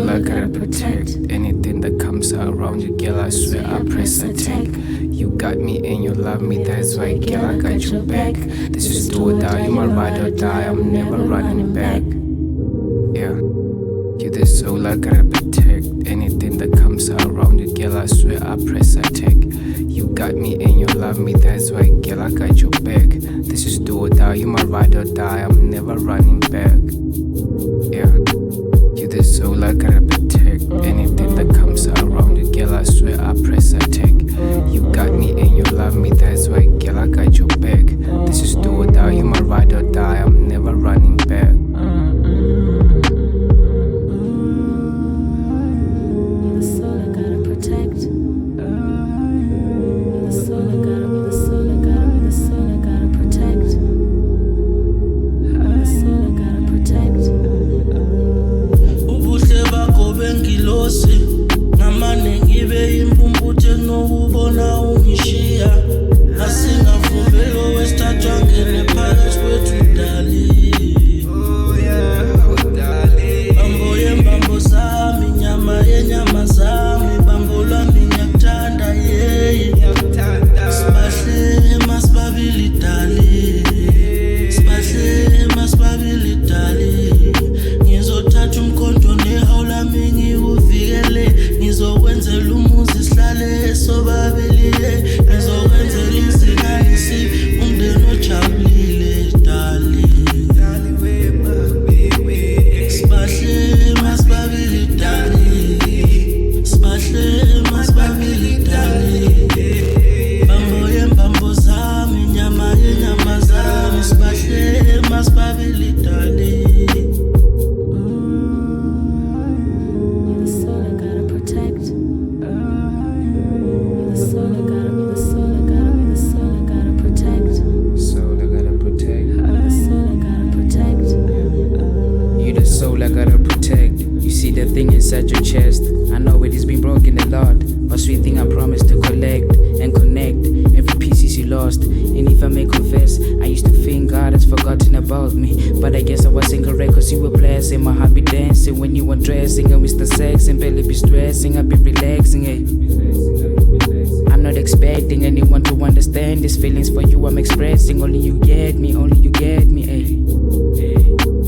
soul I gotta protect. Anything that comes around you, girl, I swear I press attack. You got me and you love me, that's why, girl, I got your back. This is do or die, you my ride or die, I'm never running back. Yeah, you the soul I gotta protect. Anything that comes around you, girl, I swear I press attack. You got me and you love me, that's why, girl, I got your back. This is do or die, you my ride or die, I'm never running back. Yeah, you the soul I gotta protect. Anything that comes around you, girl, I swear I press attack. You got me and you love me, that's why, girl, I got your back. This is do or die, you my ride or die, I'm never running back. You're the soul I gotta protect. You're the soul I gotta, you're the soul I gotta, you're the soul I gotta protect. You're the soul I gotta protect. Ubuhle bakho bengilosi ngamane ngibe impumputhe nokubona ungishiya asingavumbelo wesithathwa ngene phakathi kwethu dali bambo yembambo zami nyama yenyama zami bambo lwami ngiyakuthanda yeyi sibahle masibabili dali sibahle masibabili dali ngizothatha umkhonto nehawu lami ngiwuvikele ngizokwenzela umuzi sihlale sobabili ngizokwenzela izinganisi umndeni ojabulile dali sibahle masibabili dali sibahle masibabili dali bambo yembambo zami nyama yenyama zami sibahle masibabili dali. You're the soul I gotta protect. You're the soul I gotta, you're the soul I gotta, you're the soul I gotta protect. Soul I gotta protect. You're the soul I gotta protect. You the soul I gotta protect. You see the thing inside your chest. I know it has been broken a lot. A sweet thing I promise to collect and connect. Every piece is you lost. And if I may confess, I used to think God has forgotten about me. But I guess I was incorrect, cause you were blessing. My heart be dancing when you undressing. And with the sex and barely be stressing, I be relaxing, hey. I'm not expecting anyone to understand these feelings for you I'm expressing. Only you get me, ayy.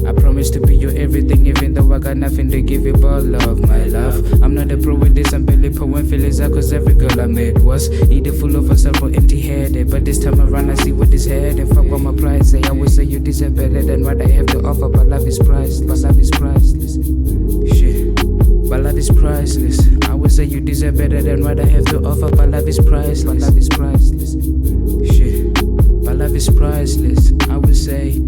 I promise to be your everything, even though I got nothing to give you but love, my love. I'm not a pro with this, I'm barely pouring feelings out, cause every girl I met was either full of herself or empty-headed. But this time around I see what is headed. Fuck what my price say, I would say you deserve better than what I have to offer. But love is priceless, but love is priceless. Shit, but love is priceless. I would say you deserve better than what I have to offer. But love is priceless, but love is priceless. Shit, but love is priceless. I would say